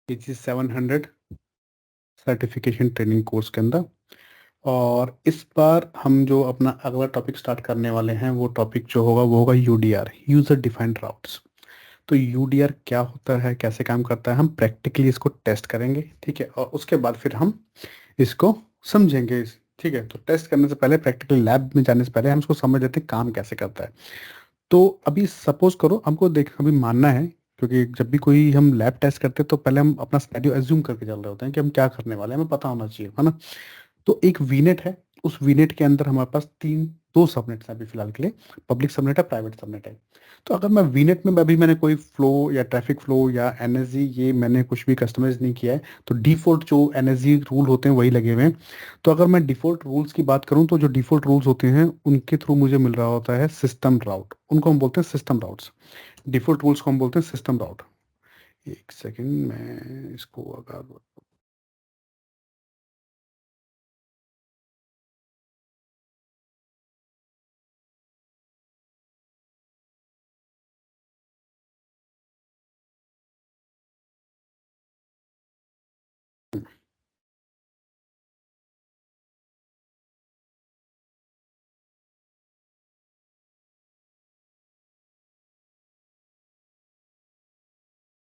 ये चीज 700 certification training course के अंदर। और इस बार हम जो अपना अगला टॉपिक स्टार्ट करने वाले हैं, वो टॉपिक जो होगा वो होगा यूडीआर, यूजर डिफाइंड राउट्स। तो यूडीआर क्या होता है, कैसे काम करता है, हम प्रैक्टिकली इसको टेस्ट करेंगे, ठीक है, और उसके बाद फिर हम इसको समझेंगे। ठीक है, तो टेस्ट करने से पहले, प्रैक्टिकल लैब में जाने से पहले हम इसको समझ लेते हैं काम कैसे करता है। तो अभी सपोज करो हमको देख अभी मानना है, क्योंकि जब भी कोई हम लैब टेस्ट करते हैं तो पहले हम अपना स्टैडियो एज्यूम करके चल रहे होते हैं कि हम क्या करने वाले हैं, हमें पता होना चाहिए, है ना। तो एक वीनेट है, उस वीनेट के अंदर हमारे पास दो सबनेट्स हैं अभी फिलहाल के लिए, पब्लिक सबनेट है, प्राइवेट सबनेट है। तो अगर मैं वीनेट में अभी मैंने कोई फ्लो या ट्रैफिक फ्लो या एनएसजी ये मैंने कुछ भी कस्टमाइज नहीं किया है, तो डिफॉल्ट जो एनएसजी रूल होते हैं वही लगे हुए हैं। तो अगर मैं डिफॉल्ट रूल्स की बात करूं, तो जो डिफॉल्ट रूल्स होते हैं उनके थ्रू मुझे मिल रहा होता है सिस्टम राउट, उनको हम बोलते हैं सिस्टम राउट्स। डिफॉल्ट रूल्स को हम बोलते हैं सिस्टम राउट। एक सेकेंड, मैं इसको अगर,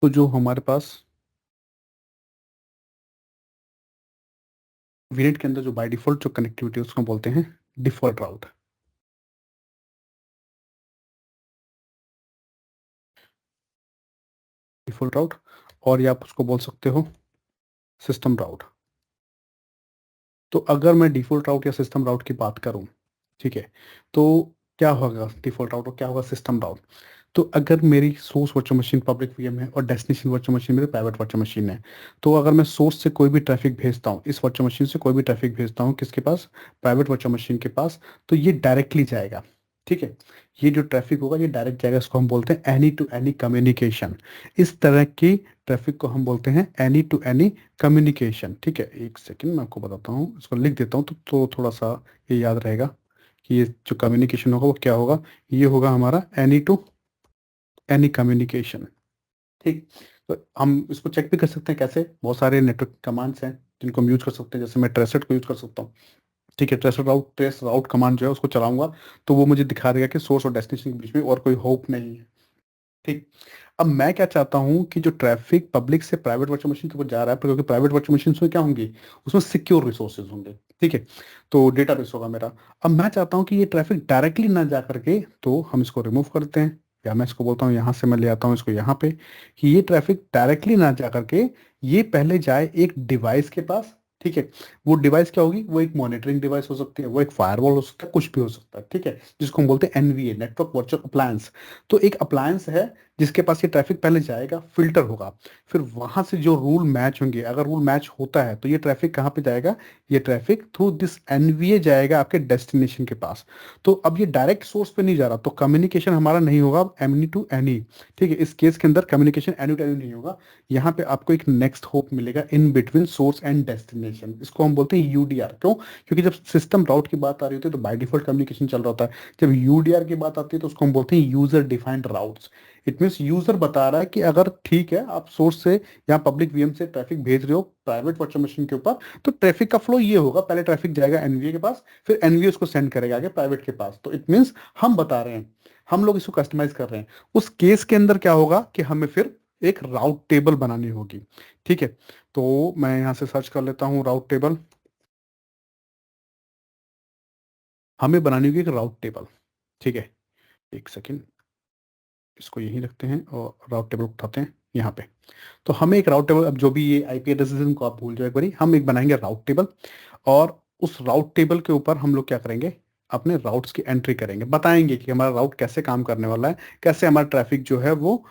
तो जो हमारे पास वीनेट के अंदर जो बाय डिफॉल्ट जो कनेक्टिविटी है उसको बोलते हैं डिफॉल्ट राउट, डिफॉल्ट राउट। और या आप उसको बोल सकते हो सिस्टम राउट। तो अगर मैं डिफॉल्ट राउट या सिस्टम राउट की बात करूं, ठीक है, तो क्या होगा डिफॉल्ट राउट और क्या होगा सिस्टम राउट। तो अगर मेरी source virtual machine public VM है और डेस्टिनेशन वर्चुअल मशीन मेरी प्राइवेट वर्चुअल मशीन है, तो अगर मैं सोर्स से कोई भी ट्रैफिक भेजता हूँ, इस वर्चुअल मशीन से कोई भी ट्रैफिक भेजता हूँ किसके पास, प्राइवेट वर्चुअल मशीन के पास, तो ये डायरेक्टली जाएगा, ठीक है। ये जो ट्रैफिक होगा ये डायरेक्ट जाएगा, इसको हम बोलते हैं एनी टू एनी कम्युनिकेशन। इस तरह की ट्रैफिक को हम बोलते हैं एनी टू एनी कम्युनिकेशन, ठीक है। एक सेकंड मैं आपको बताता हूँ, इसको लिख देता हूँ तो थोड़ा सा ये याद रहेगा कि ये जो कम्युनिकेशन होगा वो क्या होगा। ये होगा हमारा एनी टू एनी कम्युनिकेशन, ठीक। तो हम इसको चेक भी कर सकते हैं कैसे, बहुत सारे नेटवर्क कमांड्स हैं जिनको हम यूज कर सकते हैं, जैसे मैं ट्रेसेट को यूज कर सकता हूँ, ठीक है। ट्रेस राउट कमांड जो है उसको चलाऊंगा तो वो मुझे दिखा देगा कि सोर्स और डेस्टिनेशन के बीच में और कोई होप नहीं है, ठीक। अब मैं क्या चाहता हूँ कि जो ट्रैफिक पब्लिक से प्राइवेट वर्चुअल मशीन के ऊपर जा रहा है, क्योंकि प्राइवेट वर्चुअल मशीन में क्या होंगी, उसमें सिक्योर रिसोर्सेज होंगे, ठीक है, तो डेटाबेस होगा मेरा। अब मैं चाहता हूँ कि ये ट्रैफिक डायरेक्टली ना जा करके, तो हम इसको रिमूव करते हैं, या मैं इसको बोलता हूँ यहाँ से मैं ले आता हूँ इसको यहाँ पे, कि ये ट्रैफिक डायरेक्टली ना जा करके ये पहले जाए एक डिवाइस के पास, ठीक है। वो डिवाइस क्या होगी, वो एक मॉनिटरिंग डिवाइस हो सकती है, वो एक फायरवॉल हो सकता है, कुछ भी हो सकता है, ठीक है, जिसको हम बोलते हैं एनवीए, नेटवर्क वर्चुअल अप्लायंस। तो एक अप्लायंस है जिसके पास ये ट्रैफिक पहले जाएगा, फिल्टर होगा, फिर वहां से जो रूल मैच होंगे, अगर रूल मैच होता है तो ये ट्रैफिक कहाँ पे जाएगा, ये ट्रैफिक थ्रू दिस एनवीए जाएगा आपके डेस्टिनेशन के पास। तो अब ये डायरेक्ट सोर्स पे नहीं जा रहा, तो कम्युनिकेशन हमारा नहीं होगा एनी टू एनी, ठीक है। इस केस के अंदर कम्युनिकेशन एनी टू एनी नहीं होगा। यहाँ पे आपको एक नेक्स्ट होप मिलेगा in between source and destination, इसको हम बोलते हैं यूडीआर। क्यों, क्योंकि जब सिस्टम राउट की बात आ रही होती है तो बाय डिफॉल्ट कम्युनिकेशन चल रहा होता है, जब यूडीआर की बात आती है तो उसको हम बोलते हैं user defined routes. It means user बता रहा है कि अगर ठीक है आप सोर्स से या पब्लिक वीएम से ट्रैफिक भेज रहे हो प्राइवेट वर्चुअल मशीन के ऊपर, तो ट्रैफिक का फ्लो ये होगा, पहले ट्रैफिक जाएगा एनवीए के पास, फिर एनवीए उसको सेंड करेगा आगे प्राइवेट के पास। तो इट मीन्स हम बता रहे हैं, हम लोग इसको कस्टमाइज कर रहे हैं। उस केस के अंदर क्या होगा कि हमें फिर एक राउट टेबल बनानी होगी, ठीक है। तो मैं यहाँ से सर्च कर लेता हूँ राउट टेबल, हमें बनानी होगी एक राउट टेबल, ठीक है। एक सेकेंड, इसको यहीं रखते हैं और राउट टेबल उठाते हैं यहाँ पे। तो हमें एक राउट टेबल, अब जो भी ये आईपी एड्रेस है उनको आप भूल जाओ एक बारी, हम एक बनाएंगे राउट टेबल। और उस राउट टेबल के ऊपर हम लोग क्या करेंगे, अपने राउट्स की एंट्री करेंगे, बताएंगे कि हमारा राउट कैसे काम करने वाला है, कैसे हमारा ट्रैफिक जो है वो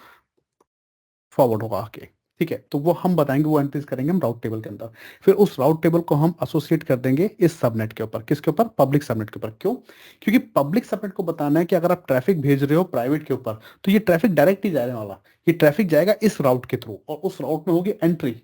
फॉरवर्ड होगा आके, ठीक है। तो वो हम बताएंगे, वो एंट्रीज करेंगे हम राउट टेबल के अंदर। फिर उस राउट टेबल को हम एसोसिएट कर देंगे इस सबनेट के ऊपर, किसके ऊपर, पब्लिक सबनेट के ऊपर। क्यों, क्योंकि पब्लिक सबनेट को बताना है कि अगर आप ट्रैफिक भेज रहे हो प्राइवेट के ऊपर, तो ये ट्रैफिक डायरेक्ट ही जाने वाला, ये ट्रैफिक जाएगा इस राउट के थ्रू और उस राउट में होगी एंट्री,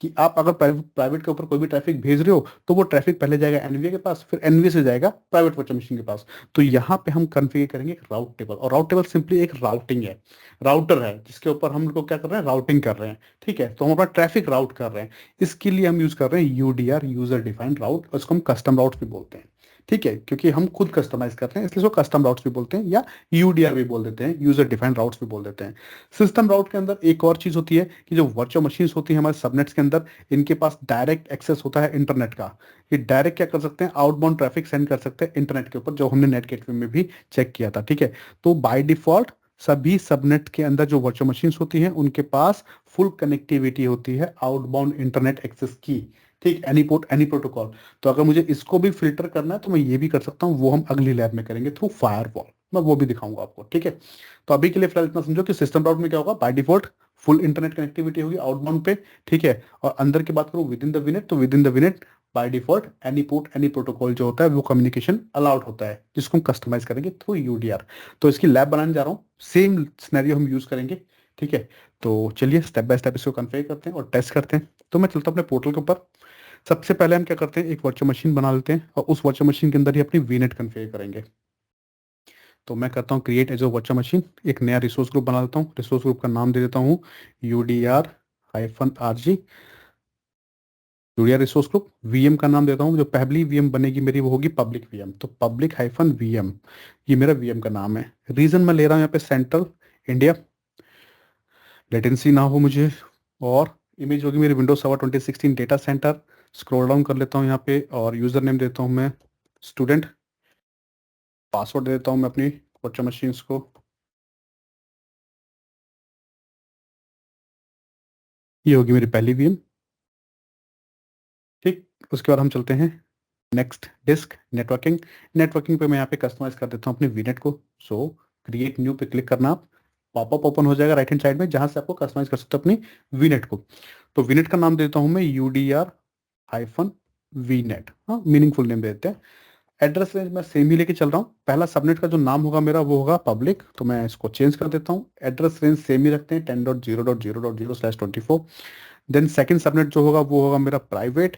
कि आप अगर प्राइवेट के ऊपर कोई भी ट्रैफिक भेज रहे हो तो वो ट्रैफिक पहले जाएगा एनवीए के पास, फिर एनवीए से जाएगा प्राइवेट वर्चुअल मशीन के पास। तो यहाँ पे हम कॉन्फ़िगर करेंगे एक राउट टेबल, और राउट टेबल सिंपली एक राउटिंग है, राउटर है जिसके ऊपर हम लोग क्या कर रहे हैं, राउटिंग कर रहे हैं। ठीक है, तो हम अपना ट्रैफिक राउट कर रहे हैं। इसके लिए हम यूज कर रहे हैं यूडीआर, यूजर डिफाइंड राउट, और इसको हम कस्टम राउट भी बोलते हैं। ठीक है, क्योंकि हम खुद कस्टमाइज कर रहे हैं इसलिए इसको कस्टम राउट्स भी बोलते हैं, या यूडीआर भी बोल देते हैं, यूजर डिफाइंड राउट्स भी बोल देते हैं। सिस्टम राउट के अंदर एक और चीज होती है कि जो वर्चुअल मशीन्स होती है हमारे सबनेट्स के अंदर, इनके पास डायरेक्ट एक्सेस होता है इंटरनेट का। ये डायरेक्ट क्या कर सकते हैं, आउटबाउंड ट्रैफिक सेंड कर सकते हैं इंटरनेट के ऊपर, जो हमने नेट गेटवे में भी चेक किया था। ठीक है, तो बाय डिफॉल्ट सभी सबनेट के अंदर जो वर्चुअल मशीन्स होती हैं उनके पास फुल कनेक्टिविटी होती है आउटबाउंड इंटरनेट एक्सेस की। ठीक, एनी पोर्ट एनी प्रोटोकॉल। तो अगर मुझे इसको भी फिल्टर करना है तो मैं ये भी कर सकता हूँ, वो हम अगली लैब में करेंगे थ्रू फायरवॉल, मैं वो भी दिखाऊंगा आपको। ठीक है, तो अभी के लिए फिलहाल इतना समझो कि सिस्टम राउट में क्या होगा, by default full internet connectivity होगी आउटबाउंड पे। ठीक है, और अंदर की बात करूँ विद इन द विनेट, तो within the VNet by default any port any protocol जो होता है वो कम्युनिकेशन अलाउड होता है, जिसको हम कस्टमाइज करेंगे थ्रू यूडीआर। तो इसकी लैब बनाने जा रहा हूँ, सेम सिनेरियो हम यूज करेंगे। ठीक है, तो चलिए स्टेप बाय स्टेप इसको कन्फिगर करते हैं और टेस्ट करते हैं। तो मैं चलता हूँ अपने पोर्टल के ऊपर। सबसे पहले हम क्या करते हैं, एक वर्चुअल मशीन बना लेते हैं और उस वर्चुअल मशीन के अंदर ही अपनी वीनेट कन्फिगर करेंगे। तो मैं करता हूँ create as a virtual machine, एक नया रिसोर्स ग्रुप बना लेता हूँ। रिसोर्स ग्रुप का नाम दे देता हूँ UDR-RG, यूडीआर रिसोर्स ग्रुप। वीएम का नाम देता हूँ, जो पहली वीएम बनेगी मेरी वो होगी पब्लिक वीएम, तो public-VM, ये मेरा वीएम का नाम है। रीजन मैं ले रहा हूँ यहाँ पे सेंट्रल इंडिया, लेटेंसी ना हो मुझे। और इमेज होगी मेरी Windows server 2016 data centre. Scroll down कर लेता हूँ यहाँ पे, और यूजर नेम देता हूँ मैं स्टूडेंट। पासवर्ड दे देता हूँ मैं अपनी वर्चुअल मशीन्स को। ये होगी मेरी पहली वीएम। ठीक, उसके बाद हम चलते हैं नेक्स्ट डिस्क नेटवर्किंग। नेटवर्किंग पे मैं यहाँ पे कस्टमाइज कर देता हूँ अपनी वीनेट को। सो क्रिएट न्यू पे क्लिक करना, आप पॉपअप ओपन हो जाएगा राइट हैंड साइड में, जहाँ से आपको कस्टमाइज कर सकते हो अपनी वीनेट को। तो वीनेट का नाम देता हूँ मैं UDR-VNet, हाँ मीनिंगफुल नेम देते हैं। एड्रेस रेंज मैं सेम ही लेके चल रहा हूँ। पहला सबनेट का जो नाम होगा मेरा वो होगा पब्लिक, तो मैं इसको चेंज कर देता हूँ। एड्रेस रेंज सेम ही रखते हैं 10.0.0.0/24। देन सेकंड सबनेट जो होगा वो होगा मेरा प्राइवेट,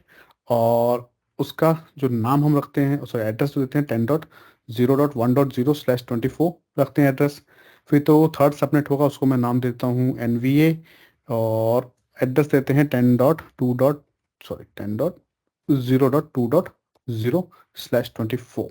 और उसका जो नाम हम रखते हैं, सॉरी एड्रेस जो देते हैं 10.0.1.0/24 रखते हैं एड्रेस। फिर तो थर्ड सबनेट होगा, उसको मैं नाम देता हूँ NVA, और एड्रेस देते हैं 10.0.2.0/24।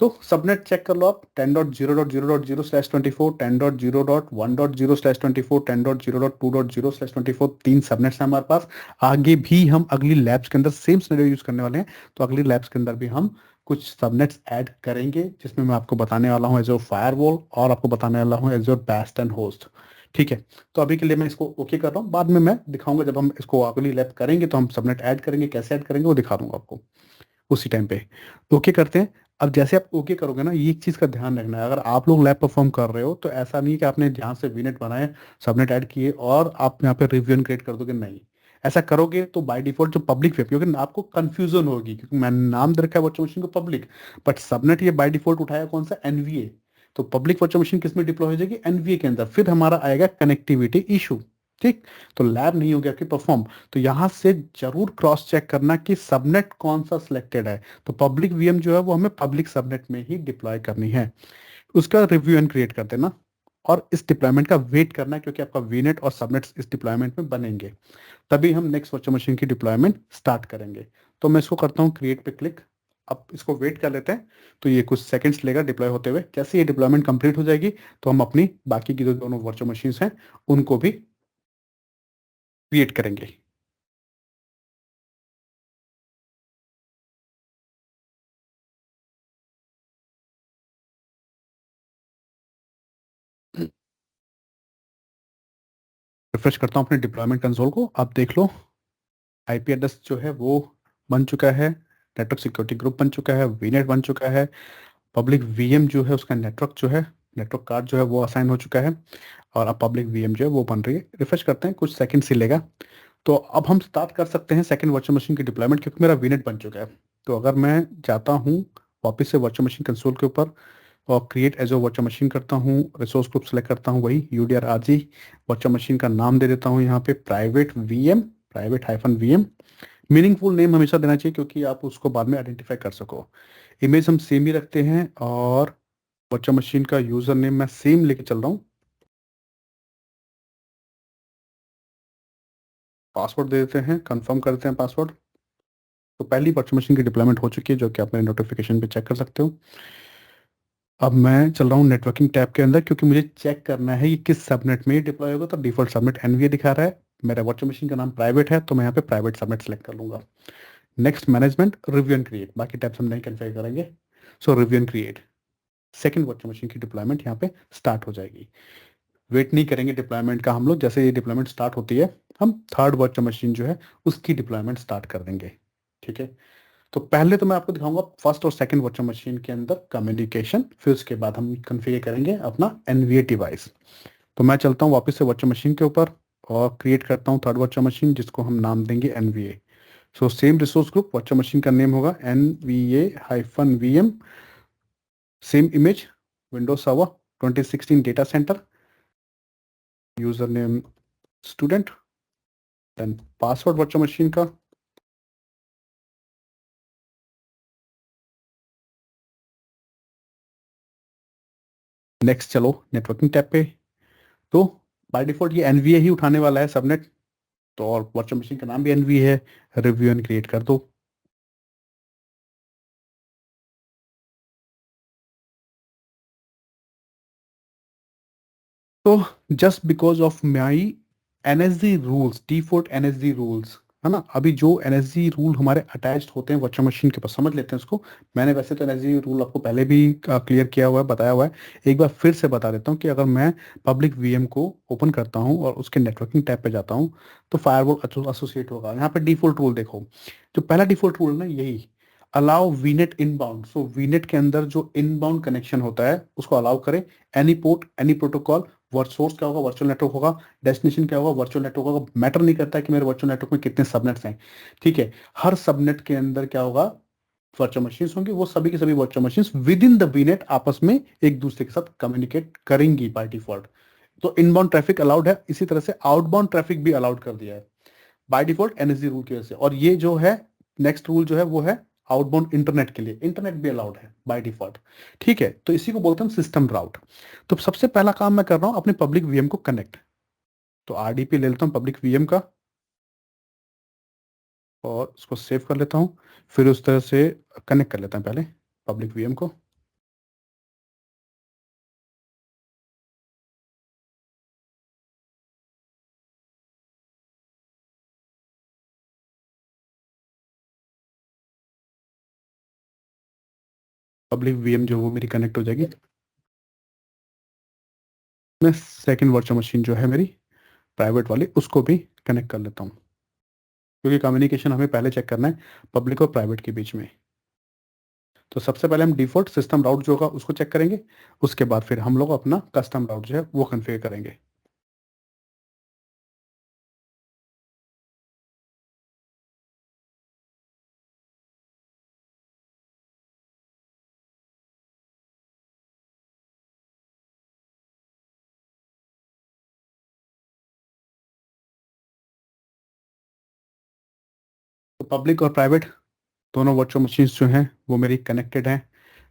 तो सबनेट चेक कर लो आप, 10.0.0.0/24, 10.0.1.0/24, 10.0.2.0/24, तीन सबनेट्स हैं हमारे पास। आगे भी हम अगली लैब्स के अंदर सेम सिनेरियो यूज करने वाले हैं, तो अगली लैब्स के अंदर भी हम कुछ सबनेट्स ऐड करेंगे, जिसमें मैं आपको बताने वाला हूँ एज योर फायरवॉल, और आपको बताने वाला हूँ as your best and host. ठीक है, तो अभी के लिए मैं इसको ओके कर रहा हूँ, बाद में मैं दिखाऊंगा जब हम इसको अगली लैब करेंगे तो हम सबनेट ऐड करेंगे, कैसे ऐड करेंगे वो दिखा दूंगा आपको उसी टाइम पे। ओके करते हैं। अब जैसे आप ओके करोगे ना, ये एक चीज़ का ध्यान रखना है, अगर आप लोग लैब परफॉर्म कर रहे हो तो ऐसा नहीं कि आपने जहाँ से वीनेट बनाए, सबनेट ऐड किए और आप यहाँ पे रिव्यू क्रिएट कर दोगे, नहीं। ऐसा करोगे तो बाय डिफॉल्ट जो पब्लिक वेब, क्योंकि आपको कंफ्यूजन होगी, क्योंकि मैंने नाम दे रखा है वर्चुअल मशीन को पब्लिक, बट सबनेट ये बाय डिफॉल्ट उठाया कौन सा, एनवीए। तो पब्लिक वर्चुअल मशीन किस में डिप्लॉय हो जाएगी, एनवीए के अंदर, फिर हमारा आएगा कनेक्टिविटी इशू। ठीक, तो लैब नहीं होगी आपकी परफॉर्म। तो यहाँ से जरूर क्रॉस चेक करना कि सबनेट कौन सा सिलेक्टेड है। तो पब्लिक वीएम जो है वो हमें पब्लिक सबनेट में ही डिप्लॉय करनी है, उसका रिव्यू एंड क्रिएट कर देना, और इस डिप्लॉयमेंट का वेट करना है, क्योंकि आपका वीनेट और सबनेट्स इस डिप्लॉयमेंट में बनेंगे, तभी हम नेक्स्ट वर्चुअल मशीन की डिप्लॉयमेंट स्टार्ट करेंगे। तो मैं इसको करता हूँ क्रिएट पे क्लिक। अब इसको वेट कर लेते हैं, तो ये कुछ सेकंड्स लेगा डिप्लॉय होते हुए। जैसे ये डिप्लॉयमेंट कंप्लीट हो जाएगी तो हम अपनी बाकी की जो दोनों वर्चुअल मशीन्स हैं उनको भी क्रिएट करेंगे। रिफ्रेश करता हूँ अपने डिप्लॉयमेंट कंसोल को, आप देख लो आईपी एड्रेस जो है वो बन चुका है, नेटवर्क सिक्योरिटी ग्रुप बन चुका है, वीनेट बन चुका है, पब्लिक वीएम जो है उसका नेटवर्क जो है, नेटवर्क कार्ड जो है वो असाइन हो चुका है, और अब पब्लिक वीएम जो है वो बन रही है। रिफ्रेश करते हैं, कुछ सेकंड से लेगा। तो अब हम स्टार्ट कर सकते हैं सेकंड वर्चुअल मशीन की डिप्लॉयमेंट, क्योंकि मेरा वीनेट बन चुका है। तो अगर मैं जाता हूँ वापस से वर्चुअल मशीन कंसोल के ऊपर, और क्रिएट एज ओ वर्चुअल मशीन करता हूँ, रिसोर्स ग्रुप सेलेक्ट करता हूँ, वही UDR-RG, वर्चुअल मशीन का नाम दे देता हूँ यहाँ पे private VM, private hyphen VM. Meaningful name हमेशा देना चाहिए क्योंकि आप उसको बाद में आइडेंटिफाई कर सको। इमेज हम सेम ही रखते हैं और वर्चुअल मशीन का यूजर नेम मैं सेम लेके चल रहा हूँ। पासवर्ड दे देते हैं, कंफर्म करते हैं पासवर्ड। तो पहली वर्चुअल मशीन की डिप्लॉयमेंट हो चुकी है जो कि आप मेरे नोटिफिकेशन पे चेक कर सकते हो। अब मैं चल रहा हूँ नेटवर्किंग टैब के अंदर क्योंकि मुझे चेक करना है ये किस सबनेट में डिप्लॉय होगा। तो डिफॉल्ट सबनेट एनवीए दिखा रहा है, मेरा वर्चुअल मशीन का नाम प्राइवेट है तो मैं यहाँ पे प्राइवेट सबनेट सेलेक्ट कर लूंगा। Next management, review and create, बाकी टैब्स हम नहीं कन्फिगर करेंगे। So review and create, second virtual machine की डिप्लॉयमेंट यहाँ पे स्टार्ट हो जाएगी। वेट नहीं करेंगे डिप्लॉयमेंट का हम लोग, जैसे ये डिप्लॉयमेंट स्टार्ट होती है हम थर्ड वर्चुअल मशीन जो है उसकी डिप्लॉयमेंट स्टार्ट कर देंगे। ठीक है, तो पहले तो मैं आपको दिखाऊंगा फर्स्ट और सेकंड वर्चुअल मशीन के अंदर कम्युनिकेशन, फिर उसके बाद हम कन्फिगर करेंगे अपना एनवीए डिवाइस। तो मैं चलता हूँ वापस से वर्चुअल मशीन के ऊपर और क्रिएट करता हूँ थर्ड वर्चुअल मशीन जिसको हम नाम देंगे NVA. So same resource group, virtual machine का नेम होगा NVA hyphen VM, same image, Windows server 2016 data centre, user name student, then password virtual machine का, नेक्स्ट चलो नेटवर्किंग टैब पे। तो बाय डिफॉल्ट ये एनवीए ही उठाने वाला है सबनेट, तो और वर्चुअल मशीन का नाम भी एनवीए है। रिव्यू एंड क्रिएट कर दो। तो just because of my NSG rules, default NSG rules है ना, अभी जो एनएसजी रूल हमारे अटैच्ड होते हैं वर्चुअल मशीन के पास, समझ लेते हैं उसको। मैंने वैसे तो एनएसजी रूल आपको पहले भी क्लियर किया हुआ है, बताया हुआ है, एक बार फिर से बता देता हूँ कि अगर मैं पब्लिक वीएम को ओपन करता हूँ और उसके नेटवर्किंग टैब पे जाता हूँ तो फायरवॉल एसोसिएट होगा। यहाँ पे डिफॉल्ट रूल देखो, जो पहला डिफॉल्ट रूल है ना यही, अलाउ वीनेट इनबाउंड। सो वीनेट के अंदर जो इनबाउंड कनेक्शन होता है उसको अलाउ करें, any port any protocol, word source क्या होगा वर्चुअल नेटवर्क होगा, डेस्टिनेशन क्या होगा वर्चुअल नेटवर्क होगा। मैटर नहीं करता है कि मेरे वर्चुअल नेटवर्क में कितने सबनेट्स हैं। ठीक है, हर सबनेट के अंदर क्या होगा, वर्चुअल मशीन्स होंगी, वो सभी की सभी virtual machines with in the वीनेट आपस में एक दूसरे के साथ कम्युनिकेट करेंगी बाय डिफॉल्ट। तो इनबाउंड ट्रैफिक अलाउड है, इसी तरह से आउटबाउंड ट्रैफिक भी अलाउड कर दिया है बाय डिफॉल्ट एनएसजी रूल की वजह से। और ये जो है नेक्स्ट रूल जो है वो है आउटबाउंड इंटरनेट के लिए, इंटरनेट भी अलाउड है बाय डिफॉल्ट। ठीक है, तो इसी को बोलते हैं सिस्टम राउट। तो सबसे पहला काम मैं कर रहा हूं अपने पब्लिक वीएम को कनेक्ट। तो आरडीपी ले लेता हूं पब्लिक वीएम का और उसको सेव कर लेता हूं, फिर उस तरह से कनेक्ट कर लेता हूं पहले पब्लिक वीएम को। पब्लिक वीएम जो वो मेरी कनेक्ट हो जाएगी। मैं सेकंड वर्चुअल मशीन जो है मेरी प्राइवेट वाली उसको भी कनेक्ट कर लेता हूँ क्योंकि कम्युनिकेशन हमें पहले चेक करना है पब्लिक और प्राइवेट के बीच में। तो सबसे पहले हम डिफॉल्ट सिस्टम राउट जो होगा उसको चेक करेंगे, उसके बाद फिर हम लोग अपना कस्टम राउट जो है वो कन्फिगर करेंगे। तो पब्लिक और प्राइवेट दोनों वर्चुअल मशीन्स जो हैं वो मेरी कनेक्टेड हैं।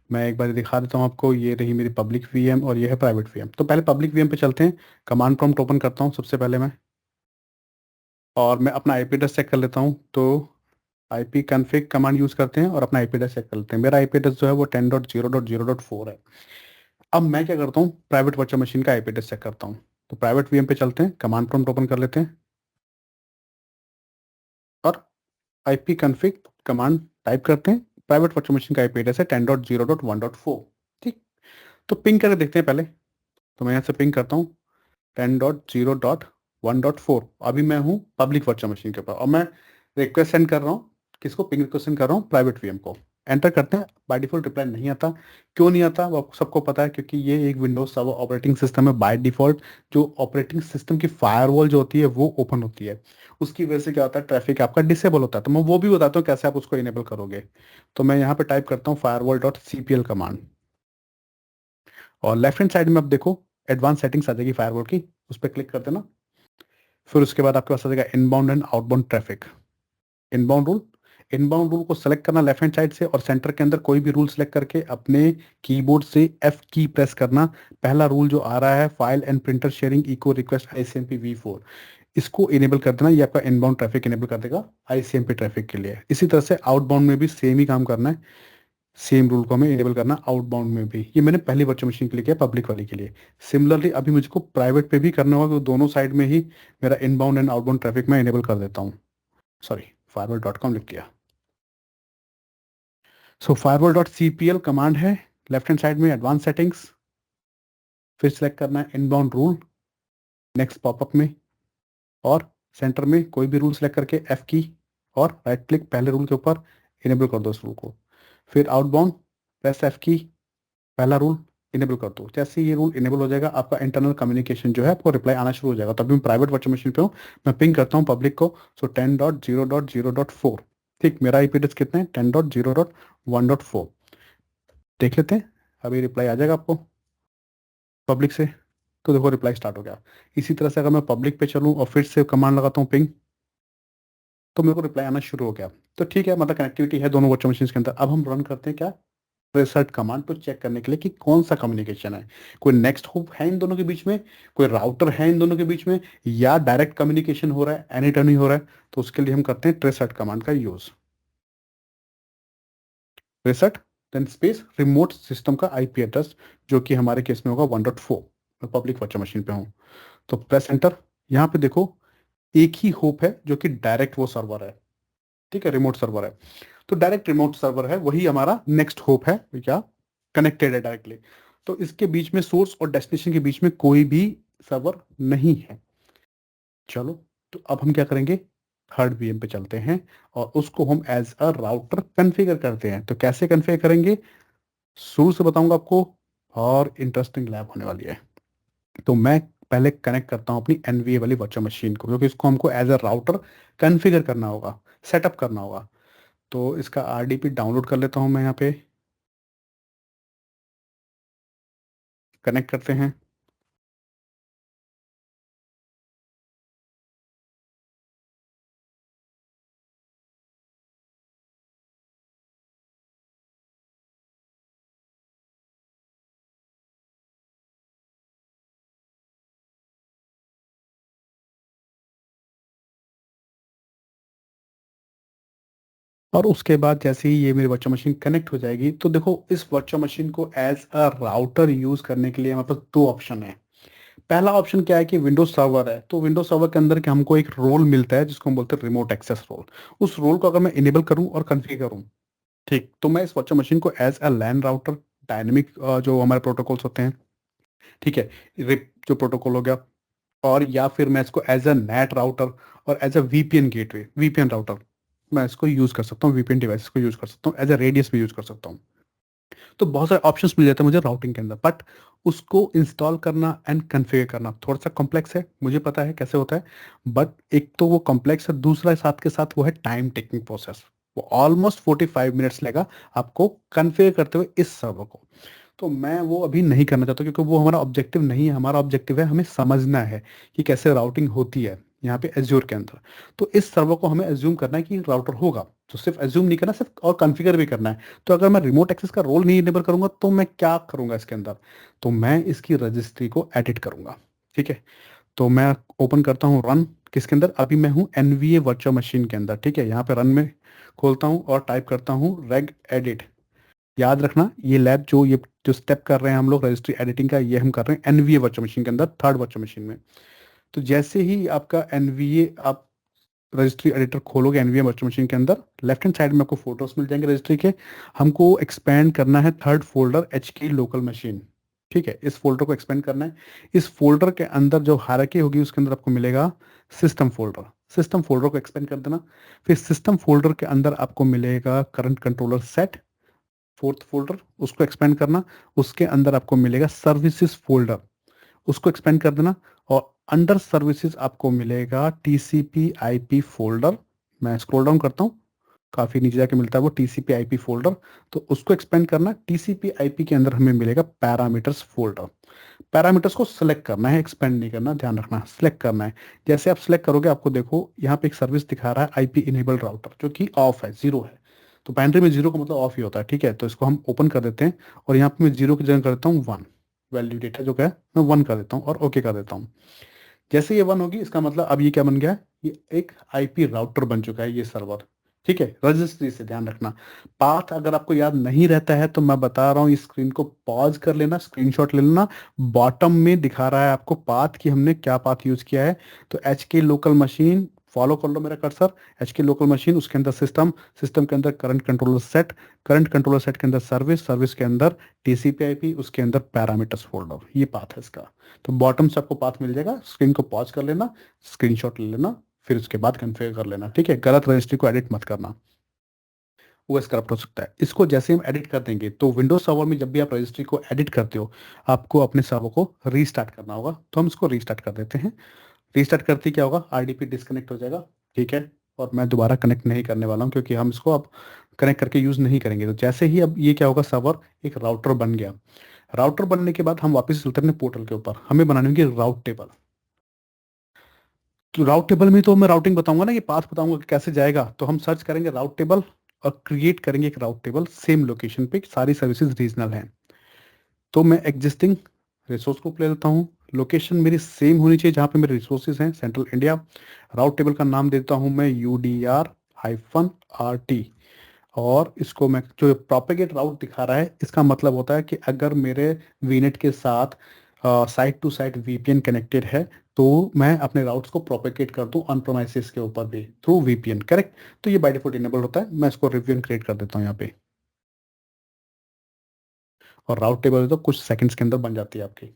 मैं एक बार दिखा देता हूँ आपको, ये रही मेरी पब्लिक वीएम और ये है प्राइवेट वीएम। तो पहले पब्लिक वीएम पे चलते हैं, कमांड प्रॉम्प्ट ओपन करता हूँ सबसे पहले मैं, और मैं अपना आईपी एड्रेस चेक कर लेता हूँ। तो आईपी कन्फिग कमांड यूज़ करते हैं और अपना आईपी एड्रेस चेक कर लेते हैं। मेरा आईपी एड्रेस जो है वो 10.0.0.4 है। अब मैं क्या करता हूँ, प्राइवेट वर्चुअल मशीन का आईपी एड्रेस चेक करता हूँ। तो प्राइवेट वीएम पे चलते हैं, कमांड प्रॉम्प्ट ओपन कर लेते हैं और आईपी कन्फिग कमांड टाइप करते हैं। प्राइवेट वर्चुअल मशीन का आईपी एड्रेस है 10.0.1.4। ठीक, तो पिंग करके देखते हैं पहले। तो मैं यहाँ से पिंग करता हूँ 10.0.1.4। अभी मैं हूँ पब्लिक वर्चुअल मशीन के ऊपर और मैं रिक्वेस्ट सेंड कर रहा हूँ, किसको पिंग रिक्वेस्ट सेंड कर रहा हूँ, प्राइवेट वीएम को। एंटर करते हैं, बाय डिफॉल्ट रिप्लाई नहीं आता। क्यों नहीं आता वो सबको पता है, क्योंकि ये एक विंडोज सर्वर ऑपरेटिंग सिस्टम है। बाय डिफॉल्ट जो ऑपरेटिंग सिस्टम की फायरवॉल जो होती है वो ओपन होती है, उसकी वजह से क्या होता है ट्रैफिक आपका डिसेबल होता है। तो मैं वो भी बताता हूँ कैसे आप उसको इनेबल करोगे। तो मैं यहाँ पे टाइप करता हूँ firewall.cpl कमांड और लेफ्ट हैंड साइड में आप देखो एडवांस सेटिंग्स आ जाएगी फायरवॉल की, उस पर क्लिक कर देना। फिर उसके बाद आपके पास आ जाएगा inbound and outbound traffic. Inbound rule को सेलेक्ट करना लेफ्ट हैंड साइड से, और सेंटर के अंदर कोई भी रूल सेलेक्ट करके अपने कीबोर्ड से एफ की प्रेस करना। पहला रूल जो आ रहा है, file and printer sharing echo request ICMP V4, इसको इनेबल कर देना। ये आपका इनबाउंड ट्रैफिक इनेबल कर देगा आईसीएमपी ट्रैफिक के लिए। इसी तरह से आउटबाउंड में भी सेम ही काम करना है, सेम रूल को हमें इनेबल करना आउटबाउंड में भी। ये मैंने पहली वर्चुअल मशीन के लिए किया, पब्लिक वाली के लिए। सिमिलरली अभी मुझको प्राइवेट पे भी करना होगा, तो दोनों साइड में ही मेरा इनबाउंड एंड आउटबाउंड ट्रैफिक मैं इनेबल कर देता हूँ। सॉरी, firewall.com लिख दिया। सो firewall.cpl कमांड है, लेफ्ट हैंड साइड में एडवांस सेटिंग्स, फिर सेलेक्ट करना है इनबाउंड रूल, नेक्स्ट पॉपअप में, और सेंटर में कोई भी रूल सेलेक्ट करके एफ की और राइट क्लिक पहले रूल के ऊपर, इनेबल कर दो उस रूल को। फिर आउटबाउंड प्रेस एफ की, पहला रूल इनेबल कर दो। जैसे ये रूल इनेबल हो जाएगा, आपका इंटरनल कम्युनिकेशन जो है आपको रिप्लाई आना शुरू हो जाएगा। तो अभी मैं प्राइवेट वर्चुअल मशीन पे हूँ, मैं पिंग करता हूँ पब्लिक को। सो 10.0.0.4, ठीक, मेरा आईपी एड्रेस कितना है, 10.0.1.4। देख लेते हैं, अभी रिप्लाई आ जाएगा आपको पब्लिक से। तो देखो रिप्लाई स्टार्ट हो गया। इसी तरह से अगर मैं पब्लिक पे चलूँ और फिर से कमांड लगाता हूँ पिंग, तो मेरे को रिप्लाई आना शुरू हो गया। तो ठीक है, मतलब कनेक्टिविटी है दोनों वर्चुअल मशीन के अंदर। अब हम रन करते हैं क्या, रिसर्ट कमांड को चेक करने के लिए कि कौन सा कम्युनिकेशन है, कोई नेक्स्ट होप है इन दोनों के बीच में, कोई राउटर है इन दोनों के बीच में, या डायरेक्ट कम्युनिकेशन हो रहा है, एनी टाइम ही हो रहा है। तो उसके लिए हम करते हैं ट्रेसर्ट कमांड का use. Reset then space remote system का आईपी एड्रेस, जो कि हमारे केस में होगा 1.4। मैं पब्लिक वर्चुअल मशीन पे हूँ, तो प्रेस एंटर। यहाँ पे देखो एक ही होप है जो कि डायरेक्ट वो सर्वर है, ठीक है, रिमोट सर्वर है। तो डायरेक्ट रिमोट सर्वर है, वही हमारा नेक्स्ट होप है, क्या कनेक्टेड है डायरेक्टली। तो इसके बीच में, सोर्स और डेस्टिनेशन के बीच में कोई भी सर्वर नहीं है। चलो, तो अब हम क्या करेंगे, थर्ड वीएम पे चलते हैं और उसको हम एज अ राउटर कन्फिगर करते हैं। तो कैसे कन्फिगर करेंगे, शुरू से बताऊंगा आपको, और इंटरेस्टिंग लैब होने वाली है। तो मैं पहले कनेक्ट करता हूं अपनी एनवीए वाली वर्चुअल मशीन को, क्योंकि इसको हमको एज अ राउटर कन्फिगर करना होगा, सेटअप करना होगा। तो इसका आरडीपी डाउनलोड कर लेता हूं मैं, यहाँ पे कनेक्ट करते हैं। और उसके बाद जैसे ही ये मेरी वर्चुअल मशीन कनेक्ट हो जाएगी, तो देखो इस वर्चुअल मशीन को एज अ राउटर यूज करने के लिए हमारे पास दो ऑप्शन है। पहला ऑप्शन क्या है कि विंडोज सर्वर है, तो विंडोज सर्वर के अंदर के हमको एक रोल मिलता है जिसको हम बोलते हैं रिमोट एक्सेस रोल। उस रोल को अगर मैं इनेबल करूं और कन्फिगर करूं, ठीक, तो मैं इस वर्चुअल मशीन को as a LAN router, dynamic जो हमारे प्रोटोकॉल्स होते हैं, ठीक है, रिप जो प्रोटोकॉल हो गया, और या फिर मैं इसको एज अ नेट राउटर और as a VPN gateway, VPN router मैं इसको यूज कर सकता हूँ, वीपीएन डिवाइस को यूज कर सकता हूँ, एज अ रेडियस भी यूज कर सकता हूँ। तो बहुत सारे ऑप्शंस मिल जाते हैं मुझे राउटिंग के अंदर, बट उसको इंस्टॉल करना एंड कन्फिगर करना थोड़ा सा कॉम्प्लेक्स है, मुझे पता है कैसे होता है। बट एक तो वो कॉम्प्लेक्स है, दूसरा साथ के साथ वो है टाइम टेकिंग प्रोसेस। वो ऑलमोस्ट 45 मिनट्स लेगा आपको कन्फिगर करते हुए इस सर्वर को। तो मैं वो अभी नहीं करना चाहता, क्योंकि वो हमारा ऑब्जेक्टिव नहीं है। हमारा ऑब्जेक्टिव है हमें समझना है कि कैसे राउटिंग होती है यहाँ पे एज्योर के अंदर। तो इस सर्वर को हमें एज्यूम करना है कि राउटर होगा, तो सिर्फ एज्यूम नहीं करना, सिर्फ और कॉन्फ़िगर भी करना है। तो अगर मैं रिमोट एक्सेस का रोल नहीं इनेबल करूंगा, तो मैं क्या करूंगा इसके अंदर, तो मैं इसकी रजिस्ट्री को एडिट करूंगा, ठीक है। तो मैं ओपन करता हूँ रन, किसके अंदर, अभी मैं हूँ एनवीए वर्चुअल मशीन के अंदर, ठीक है। यहाँ पे रन में खोलता हूँ और टाइप करता हूँ रेग एडिट। याद रखना, ये लैब ये जो स्टेप कर रहे हैं हम लोग रजिस्ट्री एडिटिंग का, ये हम कर रहे हैं एनवीए वर्चुअल मशीन के अंदर, थर्ड वर्चुअल मशीन में। तो जैसे ही आपका एनवीए आप रजिस्ट्री एडिटर खोलोगे एनवीए वर्चुअल मशीन के अंदर, लेफ्ट हैंड साइड में आपको फोटोज मिल जाएंगे रजिस्ट्री के। हमको एक्सपेंड करना है थर्ड फोल्डर एच की लोकल मशीन, ठीक है। इस फोल्डर को एक्सपेंड करना है। इस फोल्डर के अंदर जो हायरार्की होगी उसके अंदर आपको मिलेगा सिस्टम फोल्डर। सिस्टम फोल्डर को एक्सपेंड कर देना। फिर सिस्टम फोल्डर के अंदर आपको मिलेगा current controller set, fourth folder, उसको एक्सपेंड करना। उसके अंदर आपको मिलेगा सर्विसेज फोल्डर, उसको एक्सपेंड कर देना। और अंडर सर्विसेज आपको मिलेगा टीसीपी आईपी फोल्डर। मैं स्क्रॉल डाउन करता हूँ, काफ़ी नीचे जाके मिलता है वो टीसीपी आईपी फोल्डर। तो उसको एक्सपेंड करना, टीसीपी आईपी के अंदर हमें मिलेगा पैरामीटर्स फोल्डर। पैरामीटर्स को सिलेक्ट करना है, एक्सपेंड नहीं करना, ध्यान रखना, सिलेक्ट करना है। जैसे आप सिलेक्ट करोगे आपको देखो यहाँ पे एक सर्विस दिखा रहा है आईपी इनेबल्ड राउटर, जो कि ऑफ है, जीरो है। तो बाइनरी में जीरो का मतलब ऑफ ही होता है, ठीक है। तो इसको हम ओपन कर देते हैं और यहाँ पे मैं जीरो की जगह कर देता हूँ वन। वैल्यू डेटा जो क्या है मैं वन कर देता हूँ और ओके कर देता हूँ। जैसे ये वन होगी इसका मतलब अब ये क्या बन गया है, ये एक आईपी राउटर बन चुका है ये सर्वर, ठीक है। रजिस्ट्री से ध्यान रखना। पाथ अगर आपको याद नहीं रहता है तो मैं बता रहा हूँ, इस स्क्रीन को पॉज कर लेना, स्क्रीनशॉट ले लेना। बॉटम में दिखा रहा है आपको पाथ कि हमने क्या पाथ यूज किया है। तो एच के लोकल मशीन, फॉलो कर लो मेरा कर्सर, एच के लोकल मशीन, उसके अंदर सिस्टम, सिस्टम के अंदर current controller set, current controller set के अंदर सर्विस, सर्विस के अंदर टीसीपी आईपी, उसके अंदर पैरामीटर्स फोल्डर, ये पाथ है इसका। तो बॉटम से आपको पाथ मिल जाएगा, स्क्रीन को पॉज कर लेना, स्क्रीनशॉट ले लेना, फिर उसके बाद कन्फिगर कर लेना, ठीक है। गलत रजिस्ट्री को एडिट मत करना, वो करप्ट हो सकता है। इसको जैसे हम एडिट कर देंगे तो विंडोज सर्वर में जब भी आप रजिस्ट्री को एडिट करते हो आपको अपने सर्वर को रीस्टार्ट करना होगा। तो हम इसको रीस्टार्ट कर देते हैं। रीस्टार्ट करते ही क्या होगा, आरडीपी डिस्कनेक्ट हो जाएगा, ठीक है। और मैं दोबारा कनेक्ट नहीं करने वाला हूँ क्योंकि हम इसको अब कनेक्ट करके यूज़ नहीं करेंगे। तो जैसे ही अब ये क्या होगा, सर्वर एक राउटर बन गया। राउटर बनने के बाद हम वापस चलते हैं अपने पोर्टल के ऊपर, हमें बनानी होगी राउट टेबल। तो राउट टेबल में तो मैं राउटिंग बताऊंगा ना, ये पाथ बताऊंगा कि कैसे जाएगा। तो हम सर्च करेंगे राउट टेबल और क्रिएट करेंगे एक राउट टेबल सेम लोकेशन पे, सारी सर्विसेज रीजनल हैं। तो मैं एग्जिस्टिंग रिसोर्स ग्रुप ले लेता हूँ, लोकेशन मेरी सेम होनी चाहिए जहाँ पे मेरे रिसोर्सेज हैं, सेंट्रल इंडिया। राउट टेबल का नाम देता हूँ मैं UDR-RT। और इसको मैं, जो प्रोपेगेट राउट दिखा रहा है इसका मतलब होता है कि अगर मेरे वीनेट के साथ site to site VPN connected है तो मैं अपने राउट्स को प्रोपेगेट कर दूं ऑन प्रोमाइसिस के ऊपर भी थ्रू वीपीएन, करेक्ट। तो ये बाय डिफॉल्ट इनेबल होता है, मैं इसको रिव्यू क्रिएट कर देता हूँ यहाँ पे। और राउट टेबल तो कुछ सेकंड्स के अंदर बन जाती है आपकी।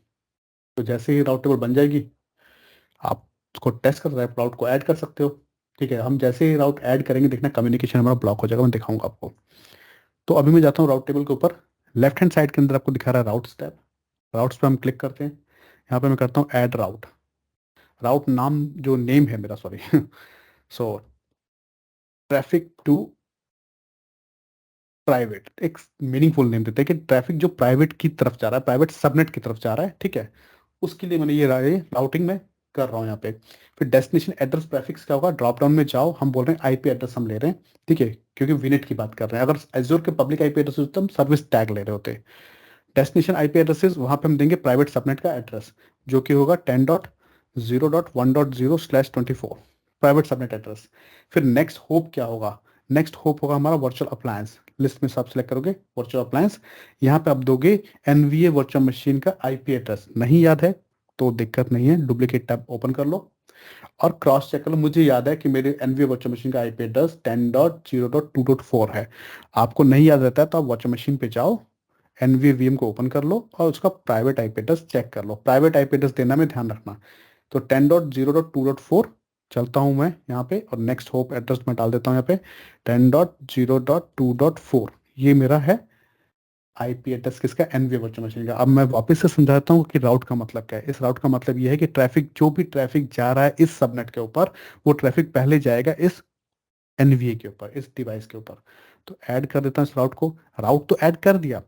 तो जैसे ही राउट टेबल बन जाएगी आप उसको टेस्ट कर रहे हैं, राउट को ऐड कर सकते हो, ठीक है। हम जैसे ही राउट ऐड करेंगे देखना कम्युनिकेशन हमारा ब्लॉक हो जाएगा, मैं दिखाऊंगा आपको। तो अभी मैं जाता हूँ राउट टेबल के ऊपर, लेफ्ट हैंड साइड के अंदर आपको दिखा रहा है राउट्स टैब। राउट्स पे हम क्लिक करते हैं, यहाँ पे मैं करता हूँ ऐड राउट। राउट नाम जो नेम है मेरा, sorry so traffic to private, एक मीनिंगफुल नेम देते हैं कि ट्रैफिक जो प्राइवेट की तरफ जा रहा है, प्राइवेट सबनेट की तरफ जा रहा है, ठीक है। उसके लिए मैंने ये राउटिंग में कर रहा हूँ यहाँ पे। फिर डेस्टिनेशन एड्रेस प्रेफिक्स क्या होगा, ड्रॉप डाउन में जाओ, हम बोल रहे हैं आईपी एड्रेस हम ले रहे हैं, ठीक है, क्योंकि विनेट की बात कर रहे हैं। अगर एज्योर के पब्लिक आईपी एड्रेस होते हम सर्विस टैग ले रहे होते। डेस्टिनेशन आईपी एड्रेसेस वहाँ पे हम देंगे प्राइवेट सबनेट का एड्रेस, जो कि होगा 10.0.1.0/24 प्राइवेट सबनेट एड्रेस। फिर नेक्स्ट होप क्या होगा, नेक्स्ट होप होगा हमारा वर्चुअल अप्लायंस। लिस्ट में सब सेलेक्ट करोगे वर्चुअल अप्लायंस, यहाँ पे आप दोगे एनवीए वर्चुअल मशीन का आईपी एड्रेस। नहीं याद है तो दिक्कत नहीं है, डुप्लीकेट टैब ओपन कर लो और क्रॉस चेक कर लो। मुझे याद है कि मेरे एनवीए वर्चुअल मशीन का आईपी एड्रेस 10.0.2.4 है। आपको नहीं याद रहता है तो आप वर्चुअल मशीन पे जाओ, एनवीवीएम को ओपन कर लो और उसका प्राइवेट आईपी एड्रेस चेक कर लो। प्राइवेट आईपी एड्रेस देना में ध्यान रखना। तो 10.0.2.4 चलता हूँ मैं यहाँ पे और नेक्स्ट होप एड्रेस में डाल देता हूँ यहाँ पे 10.0.2.4। ये मेरा है आईपी एड्रेस किसका, एनवी वर्चुअल मशीन का। अब मैं वापस से समझाता हूँ कि राउट का मतलब क्या है। इस राउट का मतलब ये है कि ट्रैफिक, जो भी ट्रैफिक जा रहा है इस सबनेट के ऊपर, वो ट्रैफिक पहले जाएगा इस एनवीए के ऊपर, इस डिवाइस के ऊपर। तो ऐड कर देता हूँ इस राउट को। राउट तो ऐड कर दिया,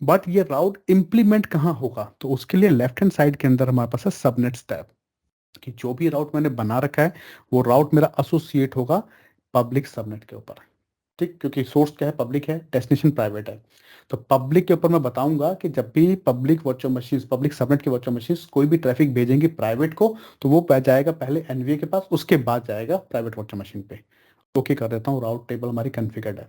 बट ये राउट इंप्लीमेंट कहाँ होगा, तो उसके लिए लेफ्ट हैंड साइड के अंदर हमारे पास है सबनेट्स टैब। कि जो भी राउट मैंने बना रखा है वो राउट मेरा एसोसिएट होगा पब्लिक सबनेट के ऊपर, ठीक। क्योंकि सोर्स क्या है, पब्लिक है, डेस्टिनेशन प्राइवेट है। तो पब्लिक के ऊपर मैं बताऊंगा कि जब भी public virtual machine, public subnet की वर्चुअल मशीन कोई भी ट्रैफिक भेजेंगे प्राइवेट को, तो वो जाएगा पहले एनवीए के पास, उसके बाद जाएगा प्राइवेट वर्चुअल मशीन पे। ओके कर देता हूँ, राउट टेबल हमारी कॉन्फ़िगर्ड है।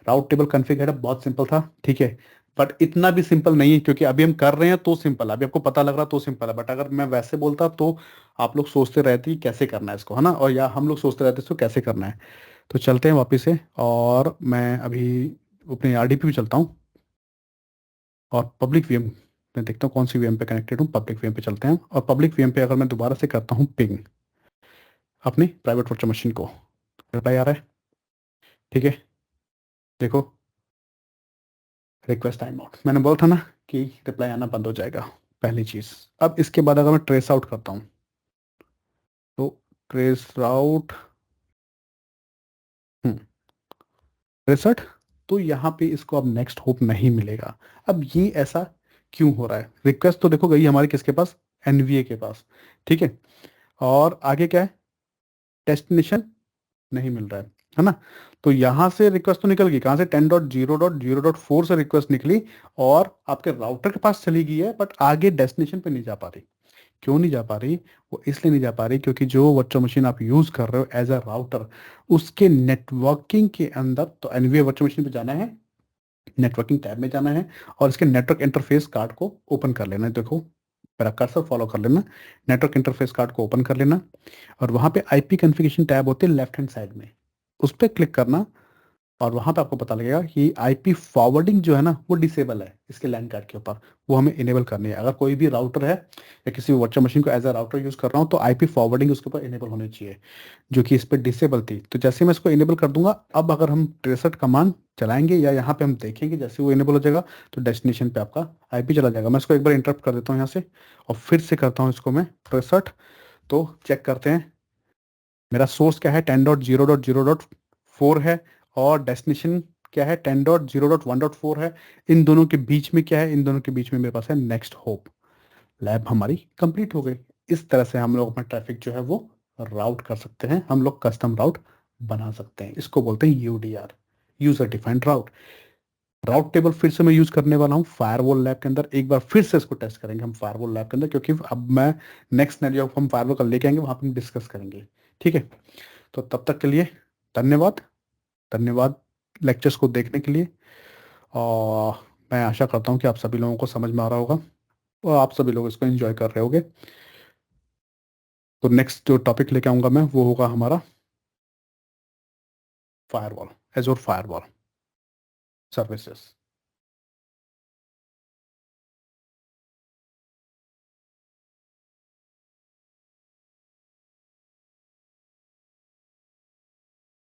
राउट टेबल कॉन्फ़िगर है, बहुत सिंपल था, ठीक है। बट इतना भी सिंपल नहीं है क्योंकि अभी हम कर रहे हैं तो सिंपल है, अभी आपको पता लग रहा तो सिंपल है। बट अगर मैं वैसे बोलता तो आप लोग सोचते रहते कि कैसे करना है इसको, है ना, और या हम लोग सोचते रहते इसको कैसे करना है। तो चलते हैं वापस से, और मैं अभी अपने आरडीपी में चलता हूँ और पब्लिक वीएम में देखता हूँ कौन सी वीएम पे कनेक्टेड हूँ। पब्लिक वीएम पे चलते हैं और पब्लिक वीएम पे अगर मैं दोबारा से करता हूँ पिंग अपनी प्राइवेट वर्चुअल मशीन को, रिप्लाई आ रहा है, ठीक है। देखो, रिक्वेस्ट टाइम आउट, मैंने बोला था ना कि रिप्लाई आना बंद हो जाएगा, पहली चीज़। अब इसके बाद अगर मैं ट्रेस आउट करता हूँ तो ट्रेस आउट, 63, तो यहाँ पे इसको अब नेक्स्ट होप नहीं मिलेगा। अब ये ऐसा क्यों हो रहा है? रिक्वेस्ट तो देखो गई हमारी किसके पास, एनवीए के पास, ठीक है, और आगे क्या है, डेस्टिनेशन नहीं मिल रहा है ना। तो यहाँ से रिक्वेस्ट तो निकल गई, कहाँ से, 10.0.0.4 से रिक्वेस्ट निकली और आपके राउटर के पास चली गई है, बट आगे डेस्टिनेशन पे नहीं जा पा रही। क्यों नहीं जा पा रही? वो इसलिए नहीं जा पा रही क्योंकि जो वर्चुअल मशीन आप यूज कर रहे हो एज अ राउटर, उसके नेटवर्किंग के अंदर, तो एनवीए वर्चुअल मशीन पे जाना है, नेटवर्किंग टैब में जाना है और इसके नेटवर्क इंटरफेस कार्ड को ओपन कर लेना है। देखो मेरा कर्सर फॉलो कर लेना, नेटवर्क इंटरफेस कार्ड को ओपन कर लेना और वहां पे आईपी कॉन्फ़िगरेशन टैब होते हैं लेफ्ट हैंड साइड में, उस पर क्लिक करना और वहां पे आपको पता लगेगा कि आईपी फॉरवर्डिंग जो है ना वो डिसेबल है इसके लैन कार्ड के ऊपर, वो हमें इनेबल करनी है। अगर कोई भी राउटर है या किसी वर्चुअल मशीन को एज अ राउटर यूज कर रहा हूँ तो आईपी फॉरवर्डिंग उसके ऊपर इनेबल होनी चाहिए, जो कि इस पर डिसेबल थी। तो जैसे मैं इसको इनेबल कर दूंगा, अब अगर हम 63 कमांड चलाएंगे या यहाँ पे हम देखेंगे, जैसे वो इनेबल हो जाएगा तो डेस्टिनेशन पे आपका आईपी चला जाएगा। मैं इसको एक बार इंटरप्ट कर देता हूँ यहाँ से और फिर से करता हूँ इसको मैं 63। तो चेक करते हैं, मेरा सोर्स क्या है, 10.0.0.4 है और डेस्टिनेशन क्या है, 10.0.1.4 है। इन दोनों के बीच में क्या है, इन दोनों के बीच में मेरे पास है नेक्स्ट होप। लैब हमारी कंप्लीट हो गई। इस तरह से हम लोग अपना ट्रैफिक जो है वो राउट कर सकते हैं, हम लोग कस्टम राउट बना सकते हैं। इसको बोलते हैं यूडीआर, यूजर डिफाइंड राउट। राउट टेबल फिर से मैं यूज करने वाला हूँ फायरवॉल लैब के अंदर, एक बार फिर से इसको टेस्ट करेंगे हम फायरवॉल लैब के अंदर, क्योंकि अब मैं नेक्स्ट जब हम फायरवॉल का लेके आएंगे वहां पे हम डिस्कस करेंगे, ठीक है। तो तब तक के लिए धन्यवाद, धन्यवाद लेक्चर्स को देखने के लिए। और मैं आशा करता हूँ कि आप सभी लोगों को समझ में आ रहा होगा और आप सभी लोग इसको एंजॉय कर रहे होगे। तो नेक्स्ट जो टॉपिक लेके आऊँगा मैं वो होगा हमारा फायरवॉल, एजोर फायरवॉल सर्विसेज।